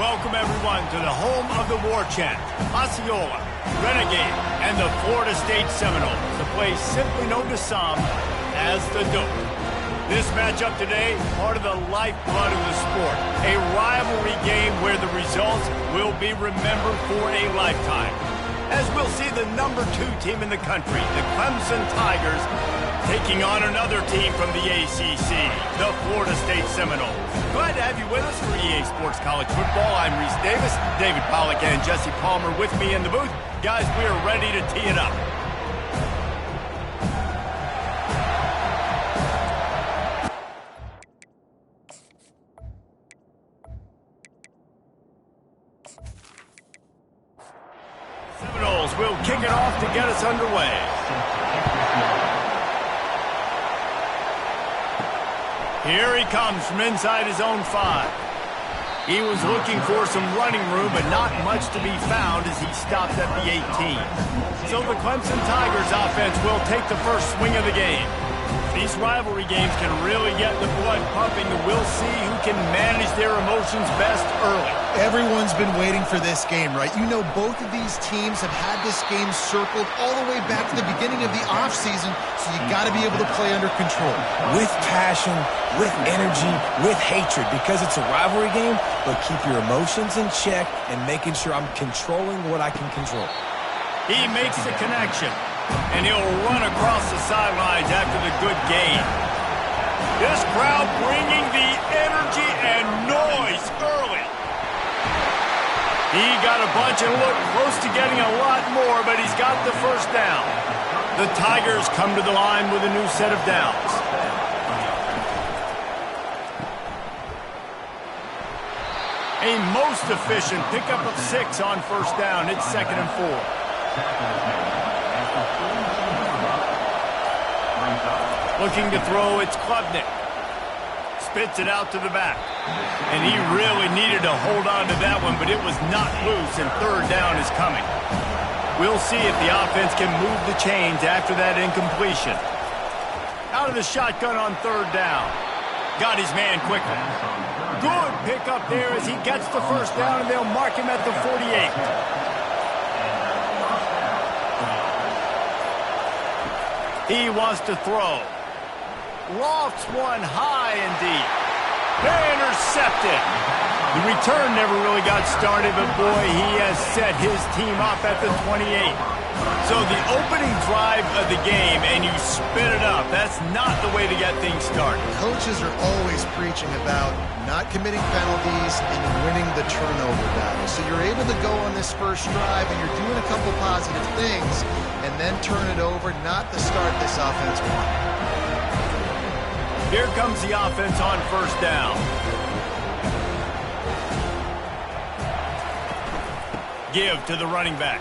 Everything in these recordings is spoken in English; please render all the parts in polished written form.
Welcome, everyone, to the home of the war chant, Osceola, Renegade, and the Florida State Seminoles, the place simply known to some as the Dope. This matchup today, part of the lifeblood of the sport, a rivalry game where the results will be remembered for a lifetime. As we'll see the number 2 team in the country, the Clemson Tigers, taking on another team from the ACC, the Florida State Seminoles. Glad to have you with us for EA Sports College Football. I'm Reese Davis, David Pollack and Jesse Palmer with me in the booth. Guys, we are ready to tee it up. Seminoles will kick it off to get us underway. Here he comes from inside his own 5. He was looking for some running room, but not much to be found as he stopped at the 18. So the Clemson Tigers offense will take the first swing of the game. These rivalry games can really get the blood pumping, and we'll see who can manage their emotions best early. Everyone's been waiting for this game, right? You know, both of these teams have had this game circled all the way back to the beginning of the offseason, so you got to be able to play under control. With passion, with energy, with hatred, because it's a rivalry game, but keep your emotions in check and making sure I'm controlling what I can control. He makes the connection, and he'll run across the sidelines after the good gain. This crowd bringing the energy and noise early. He got a bunch and looked close to getting a lot more, but he's got the first down. The Tigers come to the line with a new set of downs. A most efficient pickup of 6 on first down. It's 2nd and 4. Looking to throw, it's Klubnik. Spits it out to the back. And he really needed to hold on to that one, but it was not loose, and 3rd down is coming. We'll see if the offense can move the chains after that incompletion. Out of the shotgun on 3rd down. Got his man quickly. Good pickup there as he gets the first down, and they'll mark him at the 48. He wants to throw. Lofts one high and deep. Intercepted. The return never really got started, but boy, he has set his team up at the 28. So the opening drive of the game, and you spit it up. That's not the way to get things started. Coaches are always preaching about not committing penalties and winning the turnover battle. So you're able to go on this first drive, and you're doing a couple positive things, and then turn it over, not the start this offense wanted. Here comes the offense on first down. Give to the running back.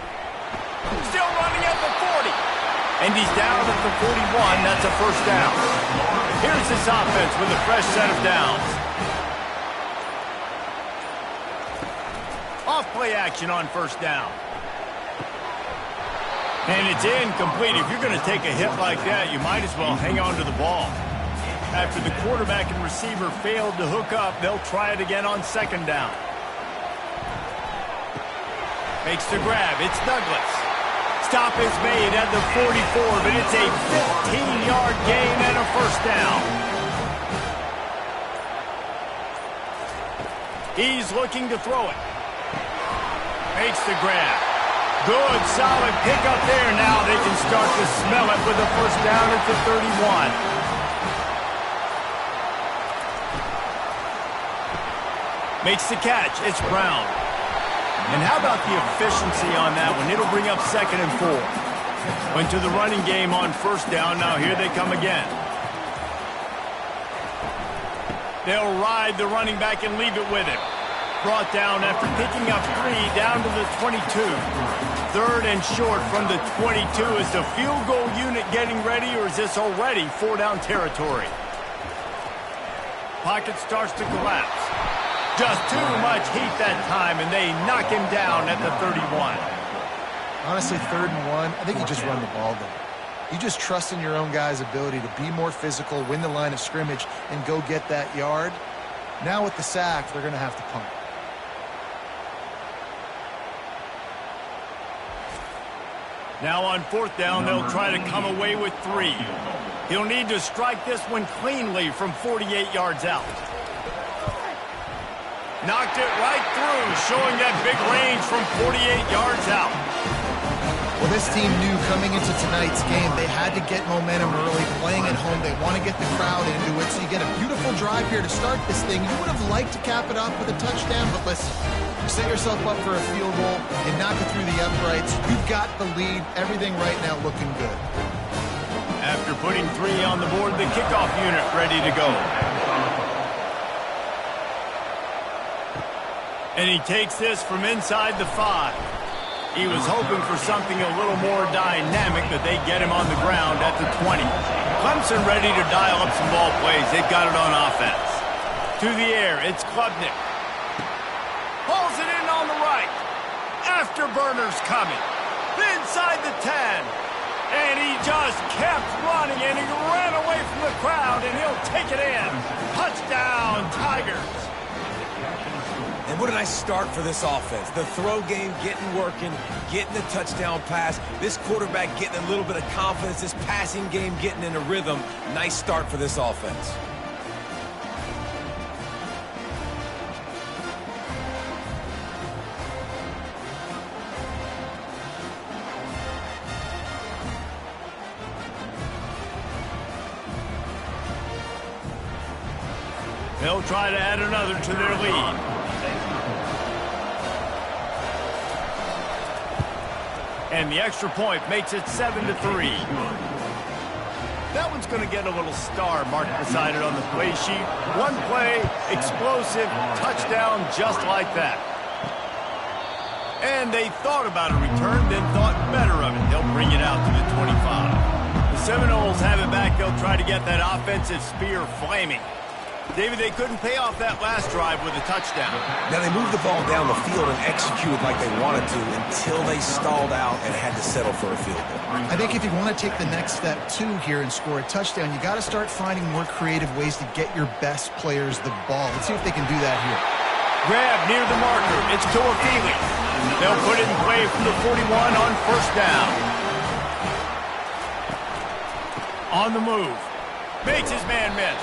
Still running at the 40. And he's down at the 41. That's a first down. Here's this offense with a fresh set of downs. Off play action on first down. And it's incomplete. If you're going to take a hit like that, you might as well hang on to the ball. After the quarterback and receiver failed to hook up, they'll try it again on 2nd down. Makes the grab. It's Douglas. Stop is made at the 44, but it's a 15-yard gain and a first down. He's looking to throw it. Makes the grab. Good, solid pickup there. Now they can start to smell it with a first down at the 31. Makes the catch. It's Brown. And how about the efficiency on that one? It'll bring up 2nd and 4. Went to the running game on first down. Now here they come again. They'll ride the running back and leave it with him. Brought down after picking up 3 down to the 22. 3rd and short from the 22. Is the field goal unit getting ready, or is this already 4-down territory? Pocket starts to collapse. Just too much heat that time, and they knock him down at the 31. Honestly, 3rd and 1, I think you just run the ball there. You just trust in your own guys' ability to be more physical, win the line of scrimmage, and go get that yard. Now with the sack, they're going to have to punt. Now on 4th down, they'll try to come away with 3. He'll need to strike this one cleanly from 48 yards out. Knocked it right through, showing that big range from 48 yards out. Well, this team knew coming into tonight's game they had to get momentum early, playing at home. They want to get the crowd into it, so you get a beautiful drive here to start this thing. You would have liked to cap it off with a touchdown, but listen, you set yourself up for a field goal and knock it through the uprights. You've got the lead. Everything right now looking good. After putting 3 on the board, the kickoff unit ready to go. And he takes this from inside the 5. He was hoping for something a little more dynamic, but they get him on the ground at the 20. Clemson ready to dial up some ball plays. They've got it on offense. To the air, it's Klubnik. Pulls it in on the right. Afterburner's coming. Inside the 10. And he just kept running, and he ran away from the crowd, and he'll take it in. Touchdown, Tigers. And what a nice start for this offense. The throw game getting working, getting the touchdown pass. This quarterback getting a little bit of confidence. This passing game getting in a rhythm. Nice start for this offense. They'll try to add another to their lead. And the extra point makes it 7-3. That one's going to get a little star marked beside it on the play sheet. One play, explosive, touchdown, just like that. And they thought about a return, then thought better of it. They'll bring it out to the 25. The Seminoles have it back. They'll try to get that offensive spear flaming. David, they couldn't pay off that last drive with a touchdown. Now, they moved the ball down the field and executed like they wanted to until they stalled out and had to settle for a field goal. I think if you want to take the next step, too, here and score a touchdown, you got to start finding more creative ways to get your best players the ball. Let's see if they can do that here. Grab near the marker. It's Toafili. They'll put it in play from the 41 on 1st down. On the move. Makes his man miss.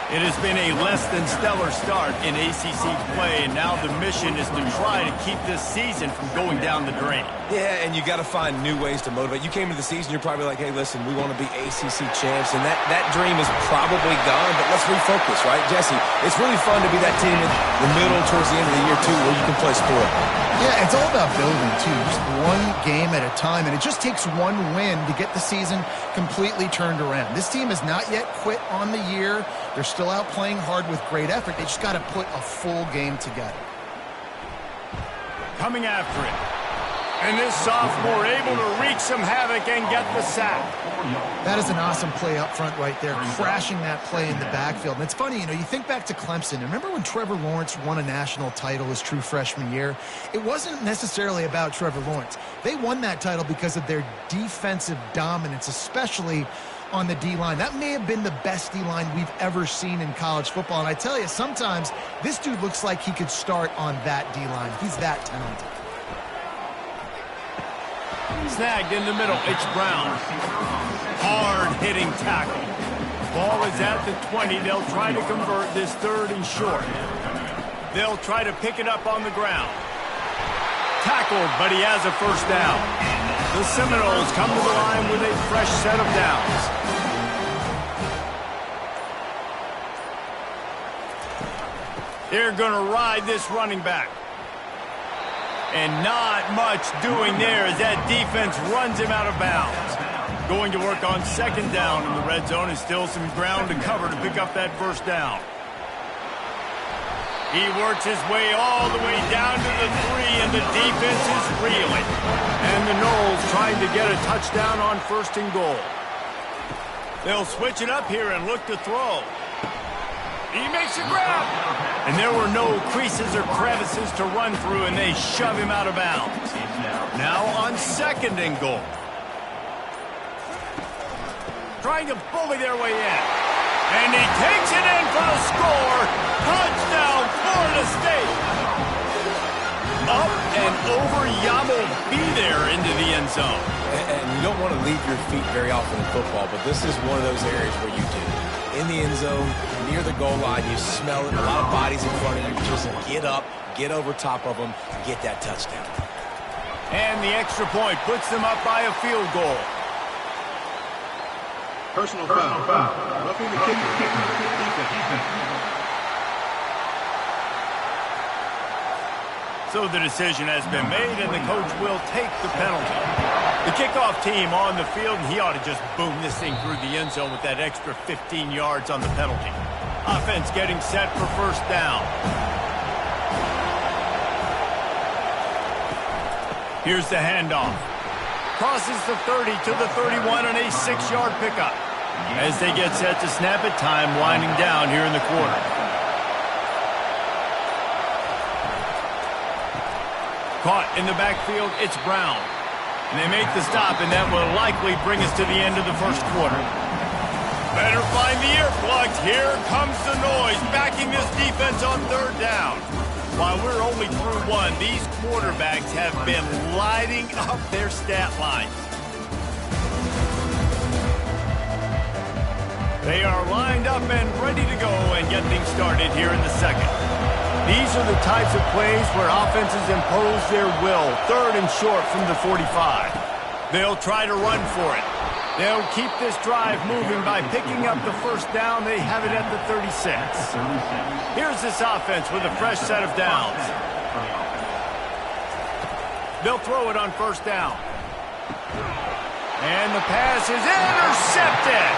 It has been a less than stellar start in ACC play, and now the mission is to try to keep this season from going down the drain. Yeah, and you got to find new ways to motivate. You came into the season, you're probably like, hey, listen, we want to be ACC champs, and that dream is probably gone, but let's refocus, right? Jesse, it's really fun to be that team in the middle towards the end of the year, too, where you can play sport. Yeah, it's all about building, too. Just one game at a time, and it just takes one win to get the season completely turned around. This team has not yet quit on the year. They're still out playing hard with great effort. They just got to put a full game together. Coming after it. And this sophomore able to wreak some havoc and get the sack. That is an awesome play up front right there, crashing that play in the backfield. And it's funny, you think back to Clemson. Remember when Trevor Lawrence won a national title his true freshman year? It wasn't necessarily about Trevor Lawrence. They won that title because of their defensive dominance, especially on the D-line. That may have been the best D-line we've ever seen in college football. And I tell you, sometimes this dude looks like he could start on that D-line. He's that talented. Snagged in the middle. It's Brown. Hard-hitting tackle. Ball is at the 20. They'll try to convert this 3rd and short. They'll try to pick it up on the ground. Tackled, but he has a 1st down. The Seminoles come to the line with a fresh set of downs. They're going to ride this running back. And not much doing there as that defense runs him out of bounds. Going to work on 2nd down in the red zone is still some ground to cover to pick up that 1st down. He works his way all the way down to the 3, and the defense is reeling. And the Noles trying to get a touchdown on 1st and goal. They'll switch it up here and look to throw. He makes a grab. And there were no creases or crevices to run through, and they shove him out of bounds. Now on 2nd and goal. Trying to bully their way in. And he takes it in for the score. Touchdown, Florida State. Up and over Yamu. be there into the end zone. And you don't want to leave your feet very often in football, but this is one of those areas where you do. In the end zone, near the goal line, you smell it, a lot of bodies in front of you. Just get up, get over top of them, get that touchdown. And the extra point puts them up by a field goal. Personal foul. Roughing the kicker. Defense. So the decision has been made, and the coach will take the penalty. The kickoff team on the field, and he ought to just boom this thing through the end zone with that extra 15 yards on the penalty. Offense getting set for first down. Here's the handoff. Crosses the 30 to the 31 on a 6-yard pickup. As they get set to snap it, time winding down here in the quarter. Caught in the backfield, it's Brown. And they make the stop, and that will likely bring us to the end of the first quarter. Better find the earplugs. Here comes the noise, backing this defense on third down. While we're only through one, these quarterbacks have been lighting up their stat lines. They are lined up and ready to go and get things started here in the second. These are the types of plays where offenses impose their will. Third and short from the 45. They'll try to run for it. They'll keep this drive moving by picking up the first down. They have it at the 36. Here's this offense with a fresh set of downs. They'll throw it on first down. And the pass is intercepted.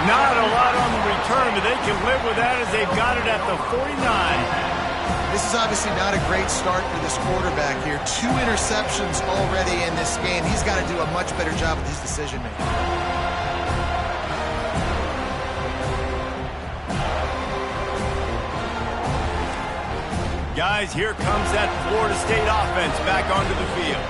Not a lot on the return, but they can live with that as they've got it at the 49. This is obviously not a great start for this quarterback here. 2 interceptions already in this game. He's got to do a much better job with his decision-making. Guys, here comes that Florida State offense back onto the field.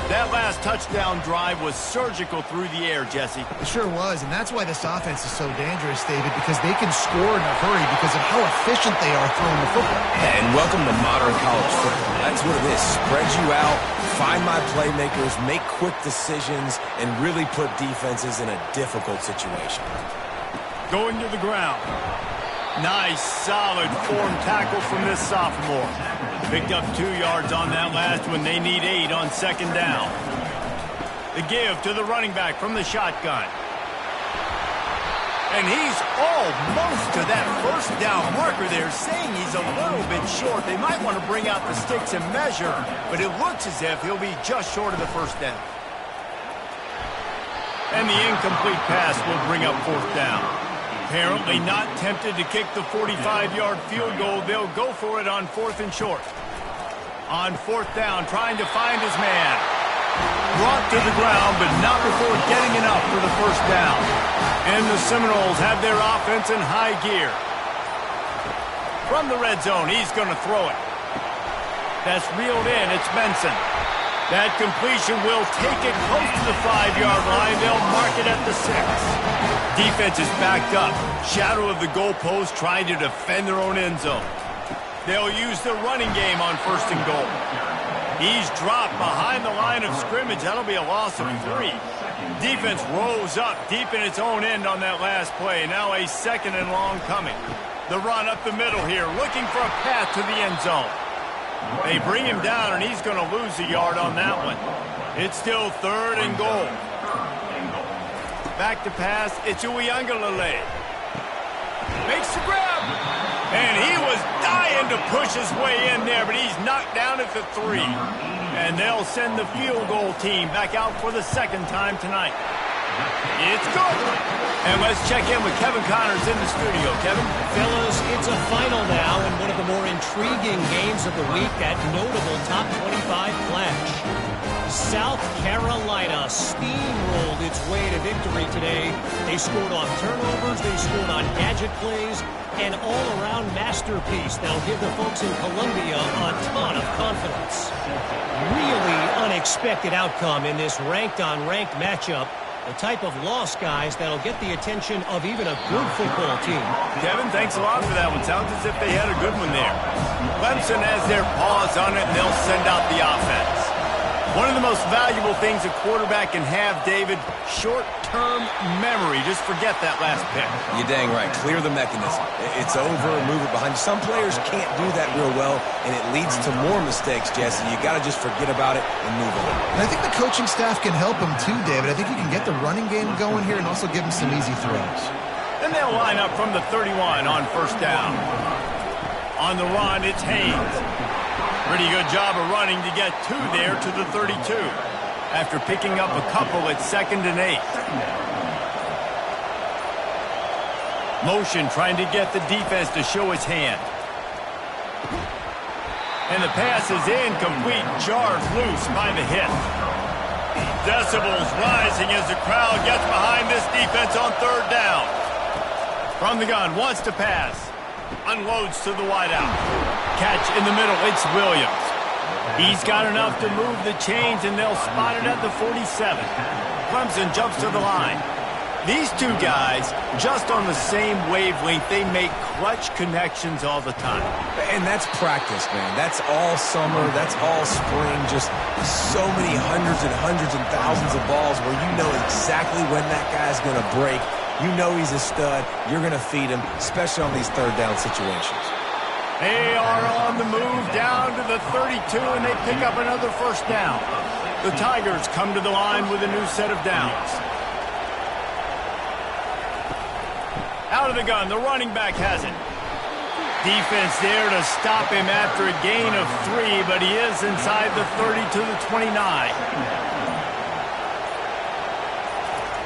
That last touchdown drive was surgical through the air, Jesse. It sure was, and that's why this offense is so dangerous, David, because they can score in a hurry because of how efficient they are throwing the football. And welcome to modern college football. That's what it is. Spread you out, find my playmakers, make quick decisions, and really put defenses in a difficult situation. Going to the ground. Nice, solid form tackle from this sophomore. Picked up 2 yards on that last one. They need 8 on second down. The give to the running back from the shotgun. And he's almost to that first down marker there, saying he's a little bit short. They might want to bring out the sticks and measure, but it looks as if he'll be just short of the first down. And the incomplete pass will bring up fourth down. Apparently not tempted to kick the 45-yard field goal. They'll go for it on fourth and short. On fourth down, trying to find his man. Brought to the ground, but not before getting enough for the first down. And the Seminoles have their offense in high gear. From the red zone, he's going to throw it. That's reeled in. It's Benson. That completion will take it close to the 5-yard line. They'll mark it at the 6. Defense is backed up. Shadow of the goalpost trying to defend their own end zone. They'll use the running game on first and goal. He's dropped behind the line of scrimmage. That'll be a loss of 3. Defense rose up deep in its own end on that last play. Now a second and long coming. The run up the middle here, looking for a path to the end zone. They bring him down, and he's going to lose a yard on that one. It's still third and goal. Back to pass. It's Uiagalelei. Makes the grab. And he was dying to push his way in there, but he's knocked down at the 3. And they'll send the field goal team back out for the second time tonight. It's good. And let's check in with Kevin Connors in the studio. Kevin? Fellas, it's a final now in one of the more intriguing games of the week, that notable top 25 clash. South Carolina steamrolled its way to victory today. They scored on turnovers, they scored on gadget plays, an all-around masterpiece that'll give the folks in Columbia a ton of confidence. Really unexpected outcome in this ranked-on-ranked matchup. The type of loss, guys, that'll get the attention of even a good football team. Kevin, thanks a lot for that one. Sounds as if they had a good one there. Clemson has their paws on it, and they'll send out the offense. One of the most valuable things a quarterback can have, David, short-term memory. Just forget that last pick. You're dang right. Clear the mechanism. It's over, move it behind you. Some players can't do that real well, and it leads to more mistakes, Jesse. You got to just forget about it and move on. And I think the coaching staff can help him too, David. I think you can get the running game going here and also give him some easy throws. And they'll line up from the 31 on first down. On the run, it's Haynes. Pretty good job of running to get two there to the 32. After picking up a couple at 2nd and 8. Motion trying to get the defense to show his hand. And the pass is incomplete. Jarred loose by the hit. Decibels rising as the crowd gets behind this defense on 3rd down. From the gun, wants to pass. Unloads to the wideout. Catch in the middle, it's Williams. He's got enough to move the chains, and they'll spot it at the 47. Clemson jumps to the line. These two guys, just on the same wavelength, they make clutch connections all the time. And that's practice, man. That's all summer. That's all spring. Just so many hundreds and thousands of balls where you know exactly when that guy's going to break. You know he's a stud. You're going to feed him, especially on these 3rd down situations. They are on the move down to the 32, and they pick up another 1st down. The Tigers come to the line with a new set of downs. Out of the gun, the running back has it. Defense there to stop him after a gain of 3, but he is inside the 30 to the 29.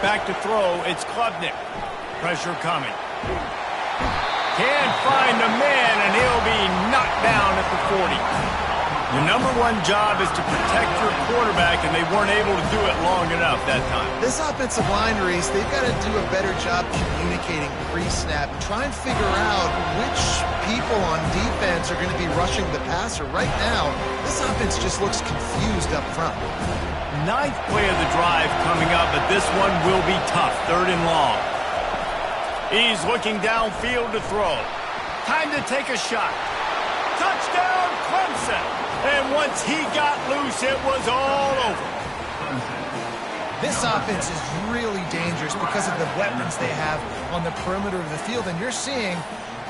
Back to throw, it's Klubnik. Pressure coming. Can't find a man, and he'll be knocked down at the 40. The #1 job is to protect your quarterback, and they weren't able to do it long enough that time. This offensive line, Reese, they've got to do a better job communicating pre-snap and try and figure out which people on defense are going to be rushing the passer. Right now, this offense just looks confused up front. 9th play of the drive coming up, but this one will be tough. 3rd and long. He's looking downfield to throw. Time to take a shot. Touchdown, Clemson! And once he got loose, it was all over. This offense is really dangerous because of the weapons they have on the perimeter of the field. And you're seeing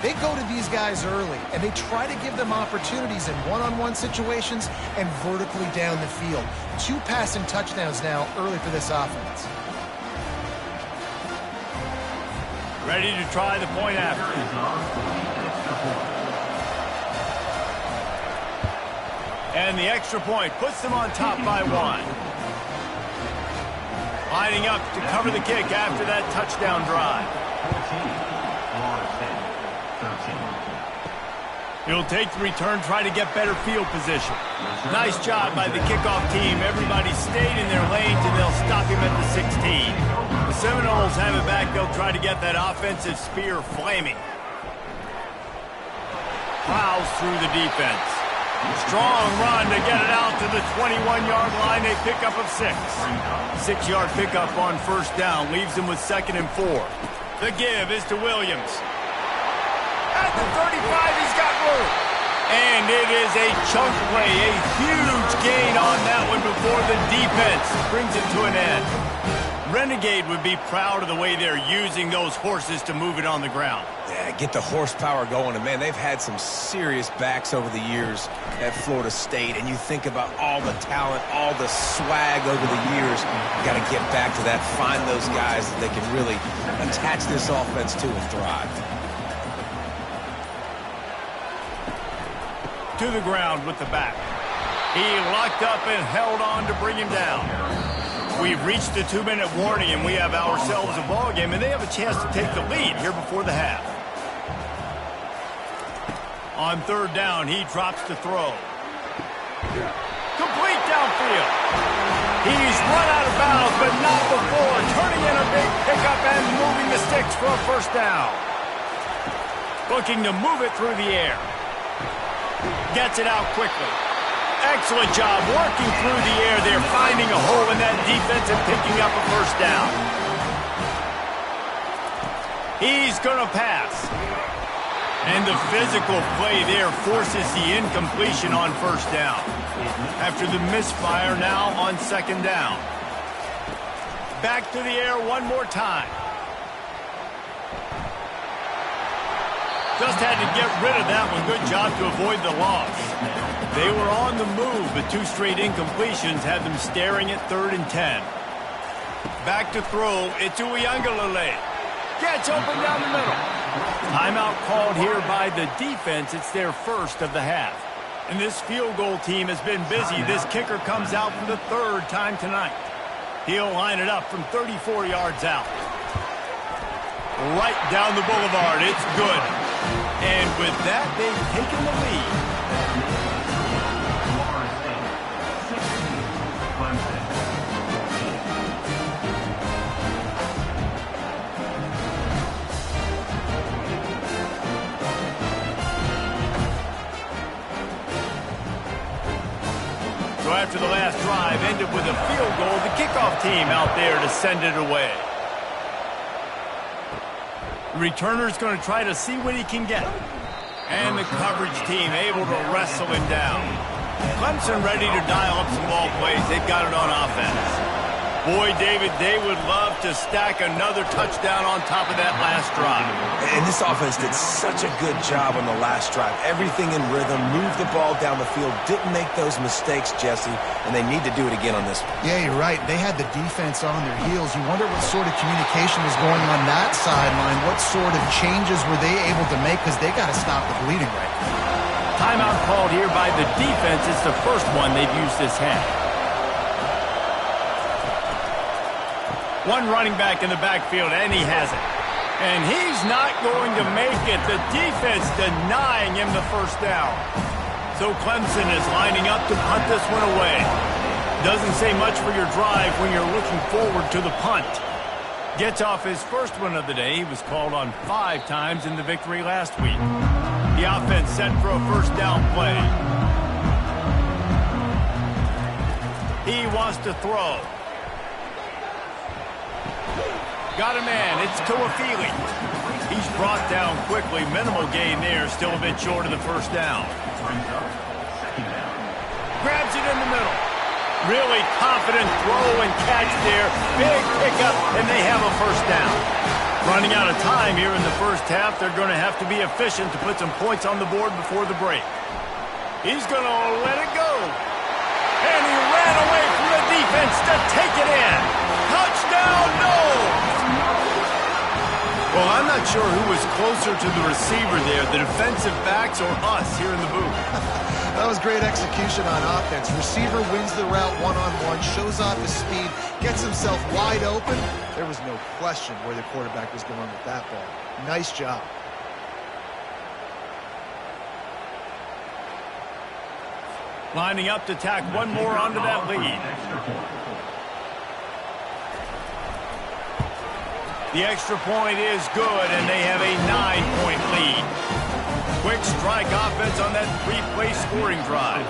they go to these guys early, and they try to give them opportunities in one-on-one situations and vertically down the field. 2 passing touchdowns now early for this offense. Ready to try the point after. And the extra point puts them on top by 1. Lining up to cover the kick after that touchdown drive. He'll take the return, try to get better field position. Nice job by the kickoff team. Everybody stayed in their lanes, and they'll stop him at the 16. The Seminoles have it back. They'll try to get that offensive spear flaming. Plows through the defense. Strong run to get it out to the 21-yard line. They pick up of 6. 6-yard pickup on 1st down. Leaves them with 2nd and 4. The give is to Williams. At the 35, he's got room. And it is a chunk play. A huge gain on that one before the defense brings it to an end. Renegade would be proud of the way they're using those horses to move it on the ground. Yeah, get the horsepower going. And, man, they've had some serious backs over the years at Florida State. And you think about all the talent, all the swag over the years. You got to get back to that, find those guys that they can really attach this offense to and thrive. To the ground with the back. He locked up and held on to bring him down. We've reached the 2-minute warning, and we have ourselves a ball game, and they have a chance to take the lead here before the half. On 3rd down, he drops to throw. Complete downfield. He's run out of bounds, but not before turning in a big pickup and moving the sticks for a 1st down. Looking to move it through the air. Gets it out quickly. Excellent job working through the air there, finding a hole in that defense and picking up a 1st down. He's going to pass. And the physical play there forces the incompletion on first down. After the misfire now on second down. Back to the air one more time. Just had to get rid of that one. Good job to avoid the loss. They were on the move, but 2 straight incompletions had them staring at 3rd and 10. Back to throw. It's Uiagalelei. Gets open down the middle. Timeout called here by the defense. It's their first of the half. And this field goal team has been busy. This kicker comes out for the 3rd time tonight. He'll line it up from 34 yards out. Right down the boulevard. It's good. And with that, they've taken the lead. So after the last drive ended with a field goal, the kickoff team out there to send it away. The returner's going to try to see what he can get. And the coverage team able to wrestle him down. Clemson ready to dial up some ball plays. They've got it on offense. Boy, David, they would love to stack another touchdown on top of that last drive. And this offense did such a good job on the last drive. Everything in rhythm, moved the ball down the field, didn't make those mistakes, Jesse, and they need to do it again on this one. Yeah, you're right. They had the defense on their heels. You wonder what sort of communication was going on that sideline. What sort of changes were they able to make, because they got to stop the bleeding right now. Timeout called here by the defense. It's the first one they've used this half. One running back in the backfield, and he has it. And he's not going to make it. The defense denying him the first down. So Clemson is lining up to punt this one away. Doesn't say much for your drive when you're looking forward to the punt. Gets off his first one of the day. He was called on 5 times in the victory last week. The offense set for a first down play. He wants to throw. Got a man. It's Tuafili. He's brought down quickly. Minimal gain there. Still a bit short of the first down. Grabs it in the middle. Really confident throw and catch there. Big pickup, and they have a first down. Running out of time here in the first half. They're going to have to be efficient to put some points on the board before the break. He's going to let it go. And he ran away from the defense to take it in. Touchdown, no! Well, I'm not sure who was closer to the receiver there, the defensive backs or us here in the booth. That was great execution on offense. Receiver wins the route one-on-one, shows off his speed, gets himself wide open. There was no question where the quarterback was going with that ball. Nice job. Lining up to tack one more onto that lead. The extra point is good, and they have a 9-point lead. Quick strike offense on that 3-play scoring drive.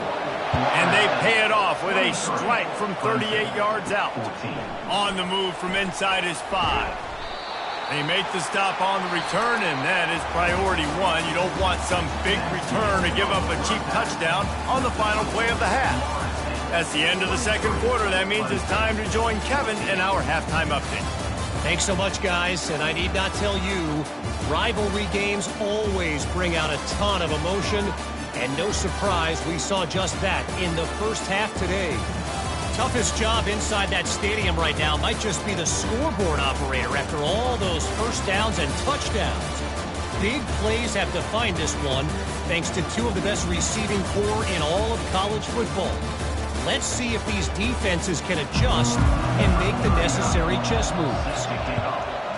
And they pay it off with a strike from 38 yards out. On the move from inside his 5. They make the stop on the return, and that is priority 1. You don't want some big return to give up a cheap touchdown on the final play of the half. That's the end of the second quarter. That means it's time to join Kevin in our halftime update. Thanks so much, guys, and I need not tell you, rivalry games always bring out a ton of emotion, and no surprise, we saw just that in the first half today. Toughest job inside that stadium right now might just be the scoreboard operator after all those first downs and touchdowns. Big plays have defined this one, thanks to 2 of the best receiving corps in all of college football. Let's see if these defenses can adjust and make the necessary chess moves.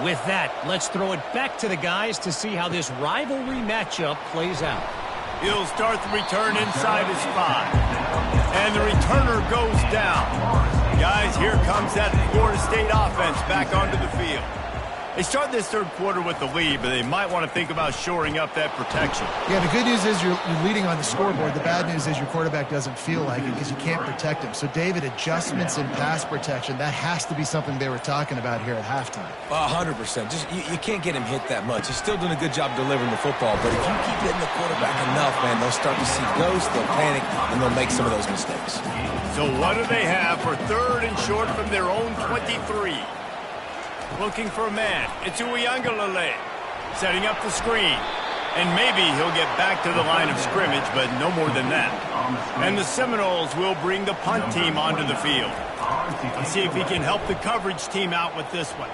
With that, let's throw it back to the guys to see how this rivalry matchup plays out. He'll start the return inside his 5. And the returner goes down. Guys, here comes that Florida State offense back onto the field. They start this third quarter with the lead, but they might want to think about shoring up that protection. Yeah, the good news is you're leading on the scoreboard. The bad news is your quarterback doesn't feel like it because you can't protect him. So, David, adjustments in pass protection, that has to be something they were talking about here at halftime. 100%. Just you can't get him hit that much. He's still doing a good job delivering the football, but if you keep hitting the quarterback enough, man, they'll start to see ghosts, they'll panic, and they'll make some of those mistakes. So what do they have for third and short from their own 23? Looking for a man. It's Uiagalelei setting up the screen. And maybe he'll get back to the line of scrimmage, but no more than that. And the Seminoles will bring the punt team onto the field. Let's see if he can help the coverage team out with this one.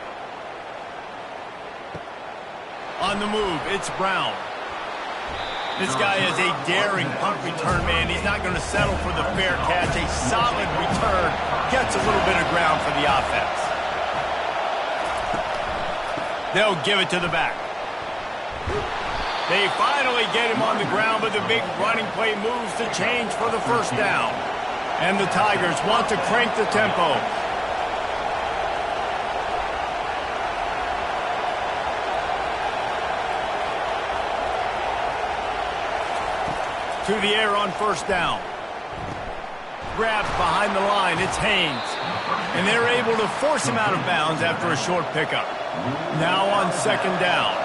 On the move, it's Brown. This guy is a daring punt return man. He's not going to settle for the fair catch. A solid return gets a little bit of ground for the offense. They'll give it to the back. They finally get him on the ground, but the big running play moves the change for the first down. And the Tigers want to crank the tempo. To the air on first down. Grabs behind the line. It's Haynes. And they're able to force him out of bounds after a short pickup. Now on second down.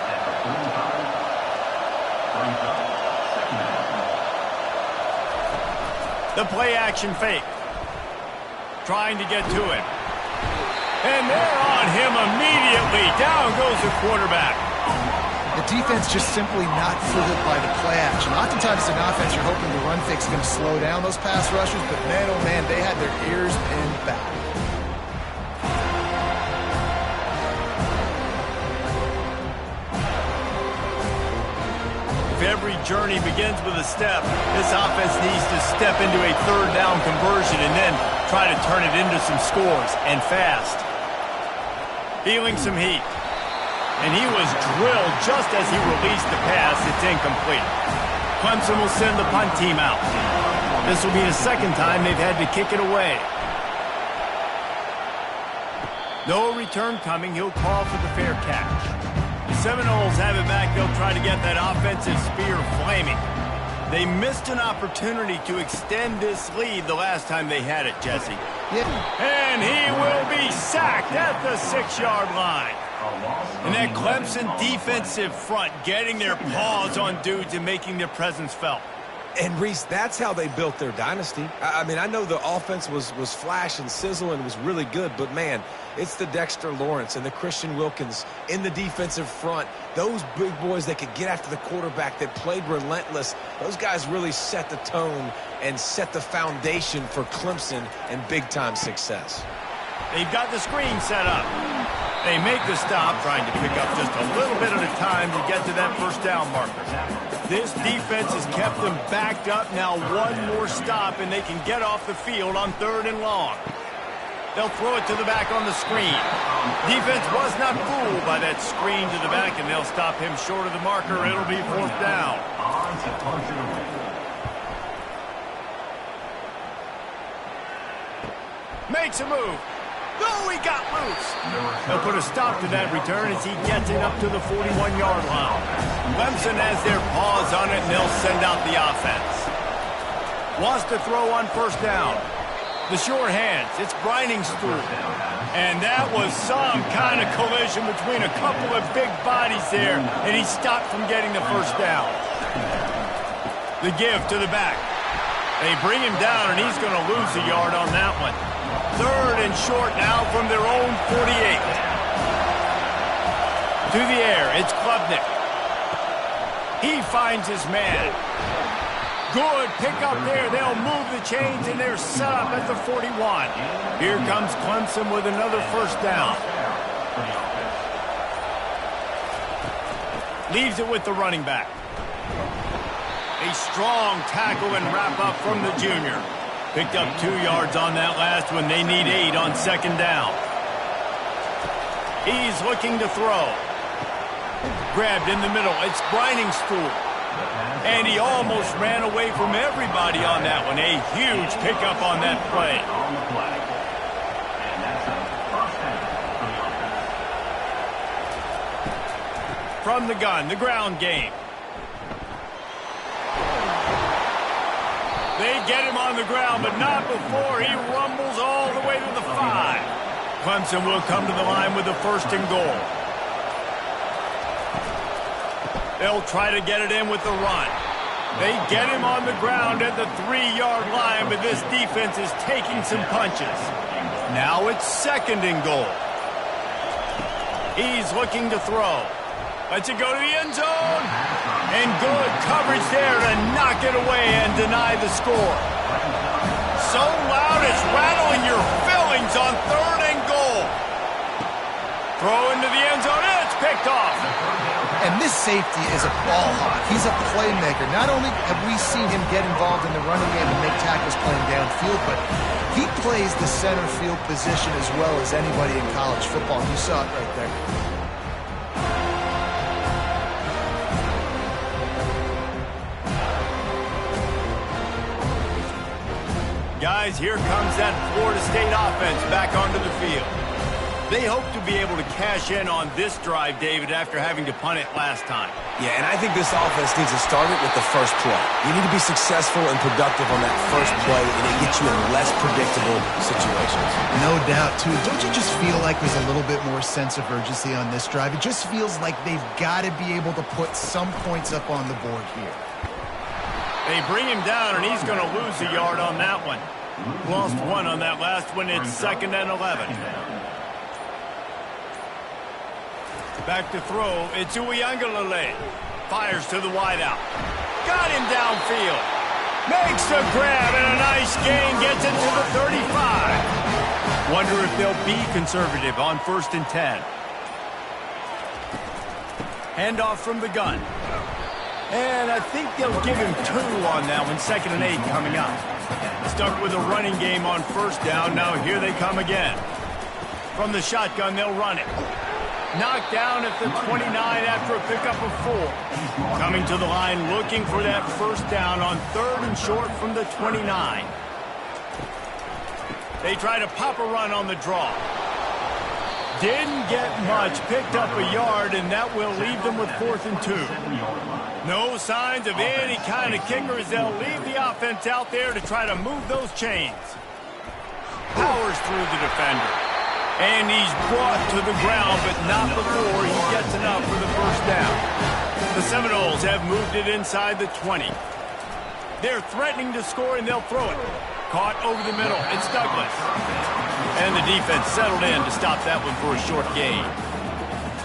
The play-action fake. Trying to get to him. And they're on him immediately. Down goes the quarterback. The defense just simply not fooled by the play action. Oftentimes in offense, you're hoping the run fake's going to slow down those pass rushers, but man, oh man, they had their ears pinned back. If every journey begins with a step, this offense needs to step into a third down conversion and then try to turn it into some scores, and fast. Feeling some heat. And he was drilled just as he released the pass. It's incomplete. Clemson will send the punt team out. This will be the second time they've had to kick it away. No return coming. He'll call for the fair catch. The Seminoles have it back. They'll try to get that offensive spear flaming. They missed an opportunity to extend this lead the last time they had it, Jesse. Yeah. And he will be sacked at the 6-yard line. And that Clemson defensive front getting their paws on dudes and making their presence felt. And, Reese, that's how they built their dynasty. I mean, I know the offense was flash and sizzle and was really good, but, man, it's the Dexter Lawrence and the Christian Wilkins in the defensive front. Those big boys that could get after the quarterback, that played relentless. Those guys really set the tone and set the foundation for Clemson and big-time success. They've got the screen set up. They make the stop, trying to pick up just a little bit at a time to get to that first down marker. This defense has kept them backed up. Now one more stop, and they can get off the field on third and long. They'll throw it to the back on the screen. Defense was not fooled by that screen to the back, and they'll stop him short of the marker. It'll be fourth down. Makes a move. No, he got loose. They'll put a stop to that return as he gets it up to the 41-yard line. Clemson has their paws on it, and they'll send out the offense. Wants to throw on first down. The sure hands. It's Briningstool. And that was some kind of collision between a couple of big bodies there, and he stopped from getting the first down. The give to the back. They bring him down, and he's going to lose a yard on that one. Third and short now from their own 48. To the air, it's Klubnik. He finds his man. Good pickup there. They'll move the chains, and they're set up at the 41. Here comes Clemson with another first down. Leaves it with the running back. A strong tackle and wrap up from the junior. Picked up 2 yards on that last one. They need 8 on second down. He's looking to throw. Grabbed in the middle. It's Briningstool. And he almost ran away from everybody on that one. A huge pickup on that play. from the gun, the ground game. They get him on the ground, but not before he rumbles all the way to the 5. Clemson will come to the line with the 1st and goal. They'll try to get it in with the run. They get him on the ground at the 3-yard line, but this defense is taking some punches. Now it's 2nd and goal. He's looking to throw. Lets it go to the end zone. And good coverage there to knock it away and deny the score. So loud it's rattling your fillings on 3rd and goal. Throw into the end zone, and it's picked off. And this safety is a ball hawk. He's a playmaker. Not only have we seen him get involved in the running game and make tackles playing downfield, but he plays the center field position as well as anybody in college football. You saw it right there. Guys, here comes that Florida State offense back onto the field. They hope to be able to cash in on this drive, David, after having to punt it last time. Yeah, and I think this offense needs to start it with the first play. You need to be successful and productive on that first play, and it gets you in less predictable situations. No doubt, too. Don't you just feel like there's a little bit more sense of urgency on this drive? It just feels like they've got to be able to put some points up on the board here. They bring him down, and he's going to lose a yard on that one. Lost 1 on that last one. It's 2nd and 11. Back to throw. It's Uiagalelei. Fires to the wideout. Got him downfield. Makes the grab, and a nice gain. Gets it to the 35. Wonder if they'll be conservative on 1st and 10. Handoff from the gun. And I think they'll give him 2 on that one. 2nd and 8 coming up. Stuck with a running game on 1st down. Now here they come again. From the shotgun, they'll run it. Knocked down at the 29 after a pickup of 4. Coming to the line looking for that 1st down on 3rd and short from the 29. They try to pop a run on the draw. Didn't get much. Picked up a yard, and that will leave them with 4th and 2. No signs of any kind of kicker as they'll leave the offense out there to try to move those chains. Powers through the defender. And he's brought to the ground, but not before he gets enough for the 1st down. The Seminoles have moved it inside the 20. They're threatening to score, and they'll throw it. Caught over the middle. It's Douglas. And the defense settled in to stop that one for a short gain.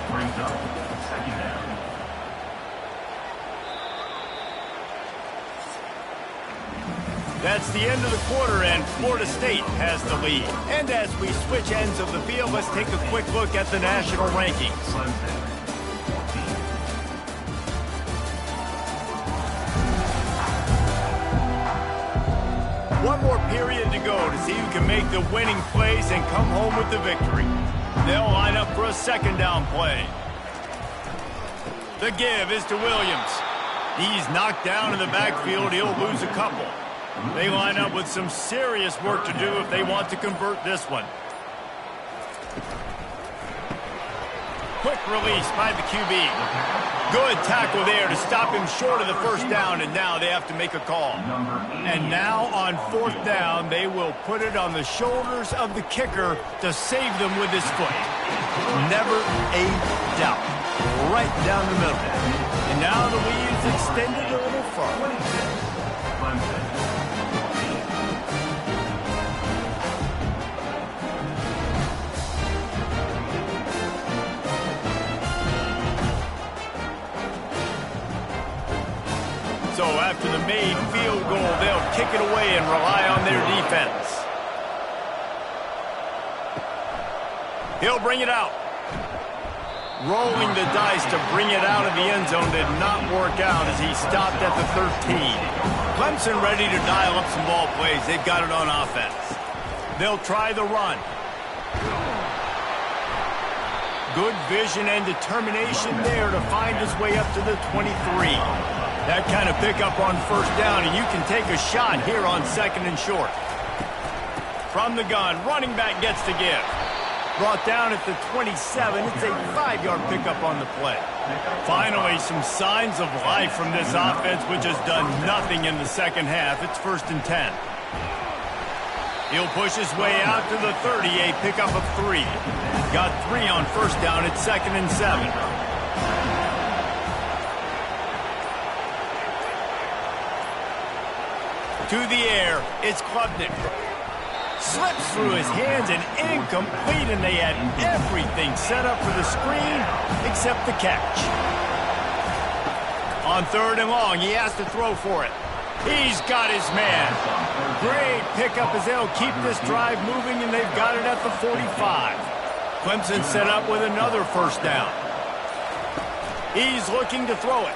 Brings up 2nd down. That's the end of the quarter, and Florida State has the lead. And as we switch ends of the field, let's take a quick look at the national rankings. One more period to go to see who can make the winning plays and come home with the victory. They'll line up for a 2nd down play. The give is to Williams. He's knocked down in the backfield. He'll lose a couple. They line up with some serious work to do if they want to convert this one. Quick release by the QB. Good tackle there to stop him short of the 1st down, and now they have to make a call. And now on 4th down, they will put it on the shoulders of the kicker to save them with his foot. Never a doubt. Right down the middle. And now the lead is extended a little further. So after the made field goal, they'll kick it away and rely on their defense. He'll bring it out. Rolling the dice to bring it out of the end zone did not work out as he stopped at the 13. Clemson ready to dial up some ball plays. They've got it on offense. They'll try the run. Good vision and determination there to find his way up to the 23. That kind of pickup on 1st down, and you can take a shot here on 2nd and short. From the gun, running back gets the give. brought down at the 27. It's a 5-yard pickup on the play. Finally, some signs of life from this offense, which has done nothing in the second half. It's 1st and 10. He'll push his way out to the 30, a pickup of 3. Got 3 on 1st down. It's 2nd and 7. To the air, it's Klubnik. Slips through his hands and incomplete, and they had everything set up for the screen except the catch. On 3rd and long, he has to throw for it. He's got his man. Great pickup as they'll keep this drive moving, and they've got it at the 45. Clemson set up with another 1st down. He's looking to throw it.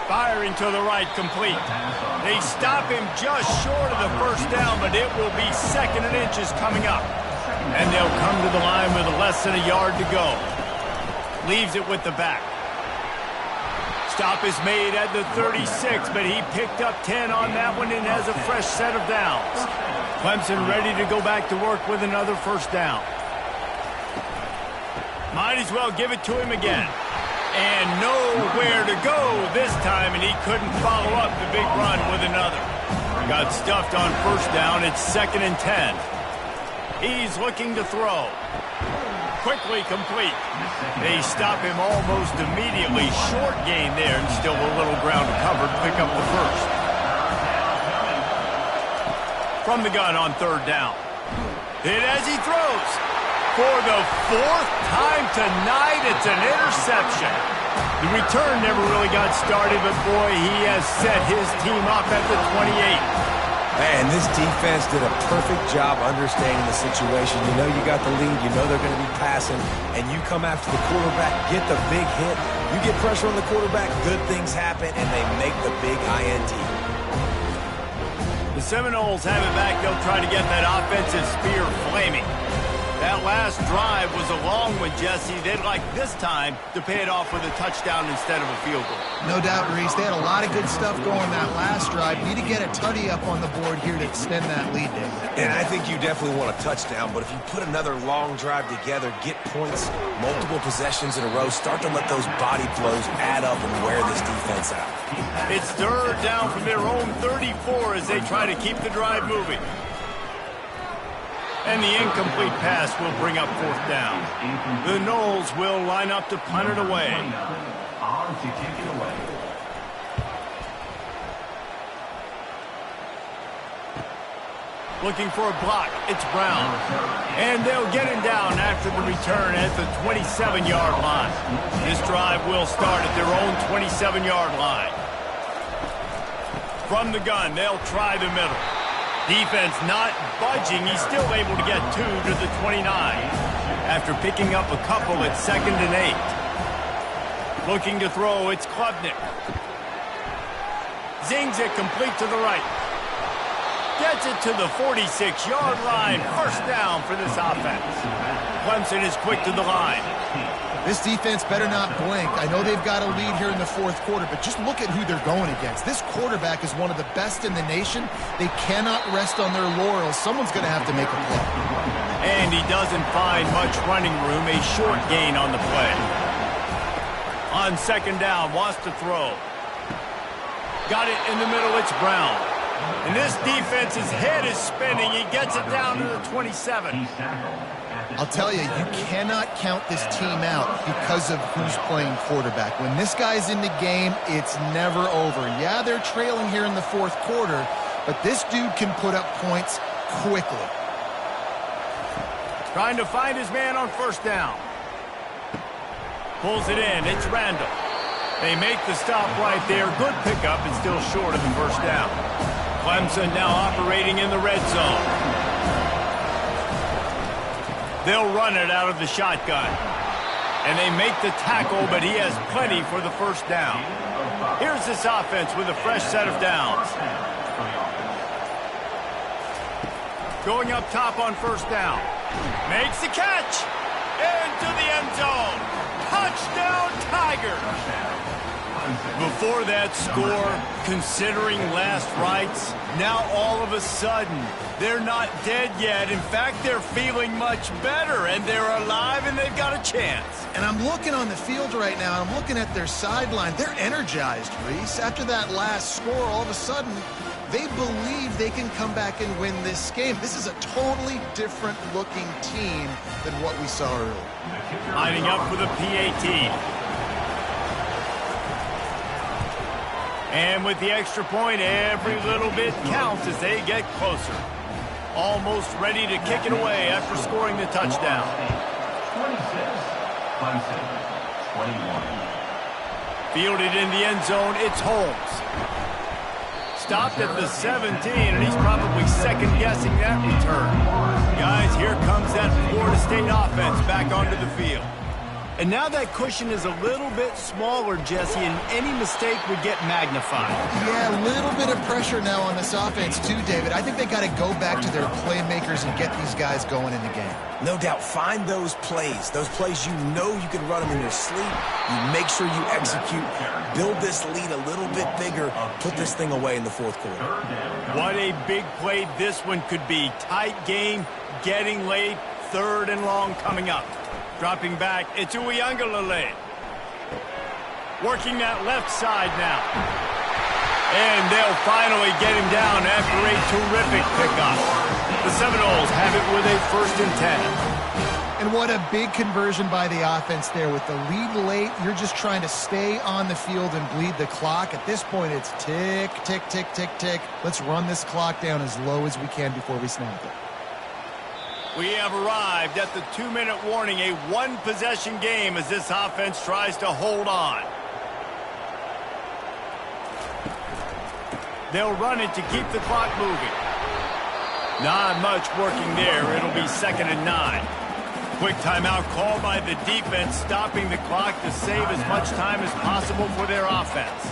Firing to the right, complete. They stop him just short of the 1st down, but it will be 2nd and inches coming up. And they'll come to the line with less than a yard to go. Leaves it with the back. Stop is made at the 36, but he picked up 10 on that one and has a fresh set of downs. Clemson ready to go back to work with another 1st down. Might as well give it to him again. And nowhere to go this time, and he couldn't follow up the big run with another. Got stuffed on 1st down. It's 2nd and 10. He's looking to throw. Quickly complete. They stop him almost immediately. Short gain there, and still a little ground covered. Pick up the 1st. From the gun on 3rd down. Hit as he throws. For the 4th time tonight, it's an interception. The return never really got started, but boy, he has set his team up at the 28. Man, this defense did a perfect job understanding the situation. You know you got the lead. You know they're going to be passing. And you come after the quarterback, get the big hit. You get pressure on the quarterback, good things happen, and they make the big INT. The Seminoles have it back. They'll try to get that offensive spear flaming. That last drive was a long one, Jesse. They'd like this time to pay it off with a touchdown instead of a field goal. No doubt, Reese. They had a lot of good stuff going that last drive. Need to get a tutty up on the board here to extend that lead, Dave. And I think you definitely want a touchdown, but if you put another long drive together, get points, multiple possessions in a row, start to let those body flows add up and wear this defense out. It's 3rd down from their own 34 as they try to keep the drive moving. And the incomplete pass will bring up 4th down. The Noles will line up to punt it away. Looking for a block. It's Brown. And they'll get him down after the return at the 27-yard line. This drive will start at their own 27-yard line. From the gun, they'll try the middle. Defense not budging. He's still able to get 2 to the 29. After picking up a couple at 2nd and 8. Looking to throw, it's Klubnik. Zings it complete to the right. Gets it to the 46-yard line. 1st down for this offense. Clemson is quick to the line. This defense better not blink. I know they've got a lead here in the 4th quarter, but just look at who they're going against. This quarterback is one of the best in the nation. They cannot rest on their laurels. Someone's going to have to make a play. And he doesn't find much running room. A short gain on the play. On 2nd down, wants to throw. Got it in the middle. It's Brown. And this defense's head is spinning. He gets it down to the 27. I'll tell you, you cannot count this team out because of who's playing quarterback. When this guy's in the game, it's never over. Yeah, they're trailing here in the 4th quarter, but this dude can put up points quickly. Trying to find his man on 1st down. Pulls it in. It's Randall. They make the stop right there. Good pickup and still short of the 1st down. Clemson now operating in the red zone. They'll run it out of the shotgun. And they make the tackle, but he has plenty for the 1st down. Here's this offense with a fresh set of downs. Going up top on 1st down. Makes the catch. Into the end zone. Touchdown, Tigers. Before that score, considering last rites, now all of a sudden, they're not dead yet. In fact, they're feeling much better, and they're alive, and they've got a chance. And I'm looking on the field right now, and I'm looking at their sideline. They're energized, Reese. After that last score, all of a sudden, they believe they can come back and win this game. This is a totally different-looking team than what we saw earlier. Lining up for the PAT. And with the extra point, every little bit counts as they get closer. Almost ready to kick it away after scoring the touchdown. 21. Fielded in the end zone, it's Holmes. Stopped at the 17, and he's probably second-guessing that return. Guys, here comes that Florida State offense back onto the field. And now that cushion is a little bit smaller, Jesse, and any mistake would get magnified. Yeah, a little bit of pressure now on this offense too, David. I think they got to go back to their playmakers and get these guys going in the game. No doubt, find those plays you know you can run them in your sleep. You make sure you execute, build this lead a little bit bigger, put this thing away in the fourth quarter. What a big play this one could be. Tight game, getting late, third and long coming up. Dropping back, it's Uiagalelei. Working that left side now. And they'll finally get him down after a terrific pickup. The Seminoles have it with a 1st and 10. And what a big conversion by the offense there. With the lead late, you're just trying to stay on the field and bleed the clock. At this point, it's tick, tick, tick, tick, tick. Let's run this clock down as low as we can before we snap it. We have arrived at the 2-minute warning, a one-possession game as this offense tries to hold on. They'll run it to keep the clock moving. Not much working there. It'll be 2nd and 9. Quick timeout called by the defense, stopping the clock to save as much time as possible for their offense.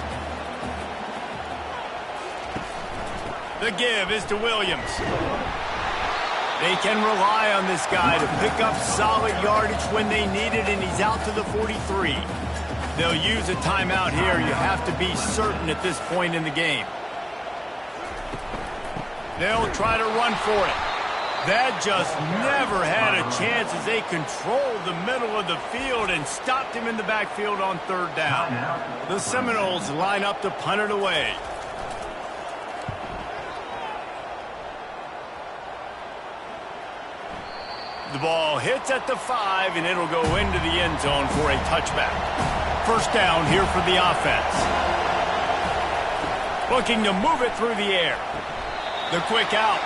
The give is to Williams. They can rely on this guy to pick up solid yardage when they need it, and he's out to the 43. They'll use a timeout here. You have to be certain at this point in the game. They'll try to run for it. That just never had a chance as they controlled the middle of the field and stopped him in the backfield on 3rd down. The Seminoles line up to punt it away. The ball hits at the 5, and it'll go into the end zone for a touchback. 1st down here for the offense. Looking to move it through the air. The quick out.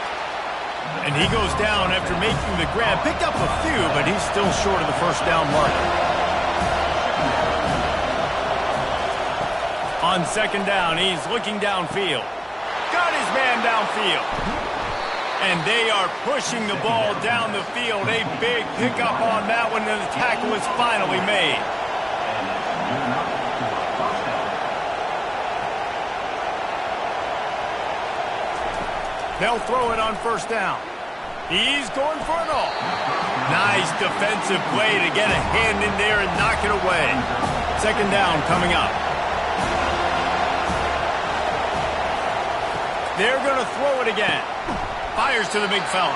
And he goes down after making the grab. Picked up a few, but he's still short of the 1st down marker. On 2nd down, he's looking downfield. Got his man downfield. And they are pushing the ball down the field. A big pickup on that one, and the tackle is finally made. They'll throw it on 1st down. He's going for it all. Nice defensive play to get a hand in there and knock it away. 2nd down coming up. They're going to throw it again. Fires to the big fella.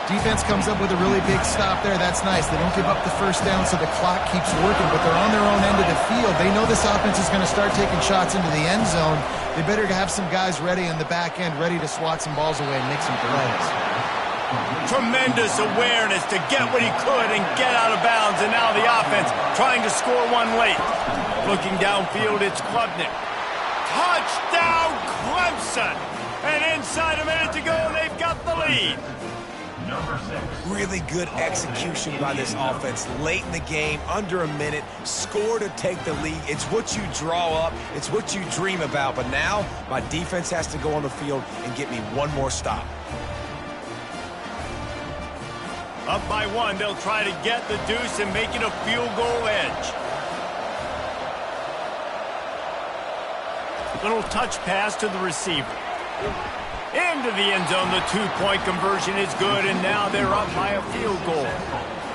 Defense comes up with a really big stop there. That's nice. They don't give up the 1st down, so the clock keeps working, but they're on their own end of the field. They know this offense is going to start taking shots into the end zone. They better have some guys ready in the back end, ready to swat some balls away and make some plays. Tremendous awareness to get what he could and get out of bounds, and now the offense trying to score one late. Looking downfield, it's Klubnik. Touchdown, Clemson! And inside a minute to go, they've got the lead. Really good execution by this offense late in the game, under a minute, score to take the lead. It's what you draw up, it's what you dream about, but now my defense has to go on the field and get me one more stop. Up by 1, they'll try to get the deuce and make it a field goal edge. Little touch pass to the receiver. Into the end zone, the 2-point conversion is good, and now they're up by a field goal.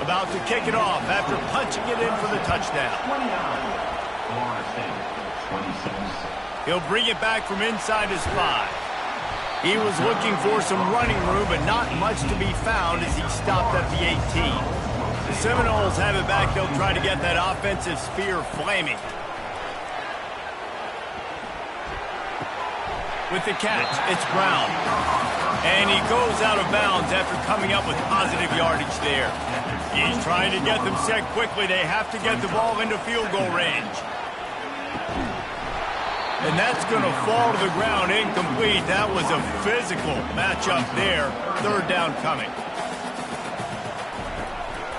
About to kick it off after punching it in for the touchdown. He'll bring it back from inside his 5. He was looking for some running room, but not much to be found as he stopped at the 18. The Seminoles have it back. They'll try to get that offensive spear flaming. With the catch, it's Brown. And he goes out of bounds after coming up with positive yardage there. He's trying to get them set quickly. They have to get the ball into field goal range. And that's going to fall to the ground incomplete. That was a physical matchup there. Third down coming.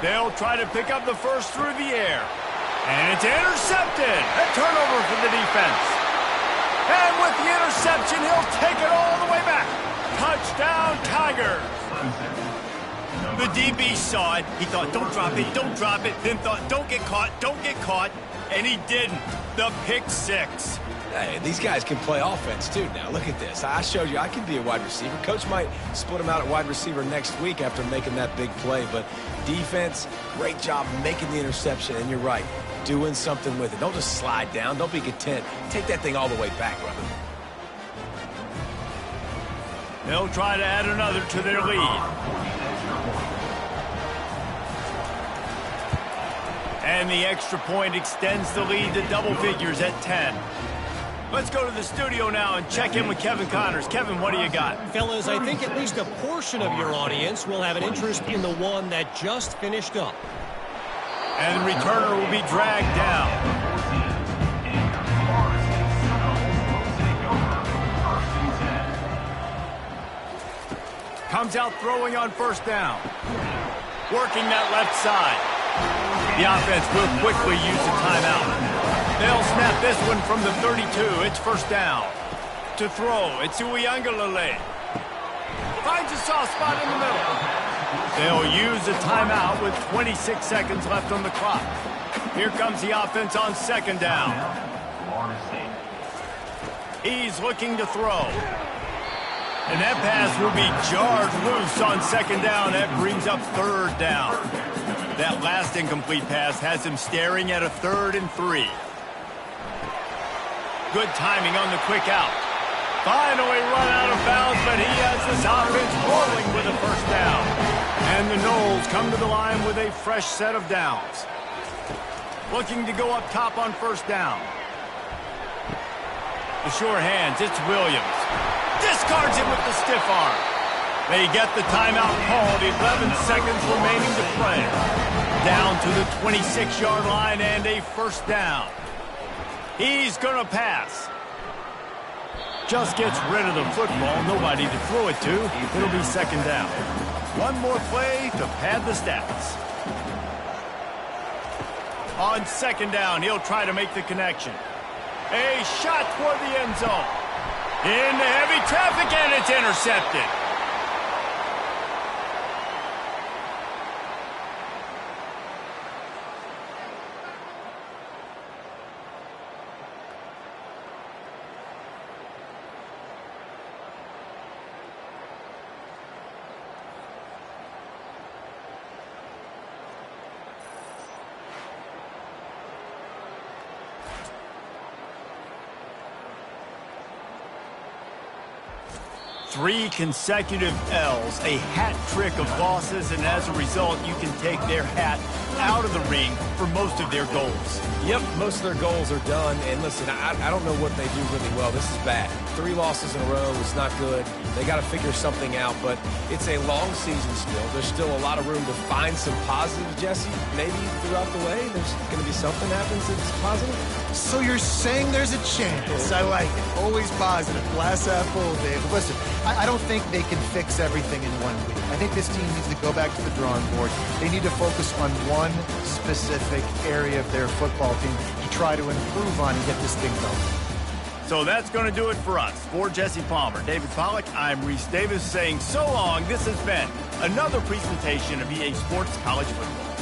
They'll try to pick up the first through the air. And it's intercepted. A turnover for the defense. And with the interception, he'll take it all the way back. Touchdown, Tigers. The DB saw it. He thought, don't drop it, don't drop it. Then thought, don't get caught, don't get caught. And he didn't. The pick 6. Hey, these guys can play offense, too. Now, look at this. I showed you I can be a wide receiver. Coach might split him out at wide receiver next week after making that big play. But defense, great job making the interception. And you're right, doing something with it. Don't just slide down. Don't be content. Take that thing all the way back, brother. They'll try to add another to their lead. And the extra point extends the lead to double figures at 10. Let's go to the studio now and check in with Kevin Connors. Kevin, what do you got? Fellas, I think at least a portion of your audience will have an interest in the one that just finished up. And the returner will be dragged down. Comes out throwing on first down. Working that left side. The offense will quickly use a timeout. They'll snap this one from the 32. It's first down. To throw, it's Uiagalelei. Finds a soft spot in the middle. They'll use a timeout with 26 seconds left on the clock. Here comes the offense on second down. He's looking to throw. And that pass will be jarred loose on second down. That brings up third down. That last incomplete pass has him staring at a 3rd and 3. Good timing on the quick out. Finally run out of bounds, but he has this offense rolling with a first down. And the Noles come to the line with a fresh set of downs. Looking to go up top on first down. The sure hands, it's Williams. Discards it with the stiff arm. They get the timeout called. 11 seconds remaining to play. Down to the 26-yard line and a first down. He's going to pass. Just gets rid of the football. Nobody to throw it to. It'll be second down. One more play to pad the stats. On second down, he'll try to make the connection. A shot toward the end zone. Into heavy traffic, and it's intercepted. Three consecutive L's, a hat trick of losses, and as a result, you can take their hat out of the ring for most of their goals. Yep, most of their goals are done. And listen, I don't know what they do really well. This is bad. 3 losses in a row is not good. They got to figure something out, but it's a long season still. There's still a lot of room to find some positives, Jesse. Maybe throughout the way, there's going to be something happens that's positive. So you're saying there's a chance. I like it. Always positive. Glass half full, Dave. But listen, I don't think they can fix everything in 1 week. I think this team needs to go back to the drawing board. They need to focus on one specific area of their football team to try to improve on and get this thing going. So that's going to do it for us. For Jesse Palmer, David Pollack, I'm Reese Davis saying so long. This has been another presentation of EA Sports College Football.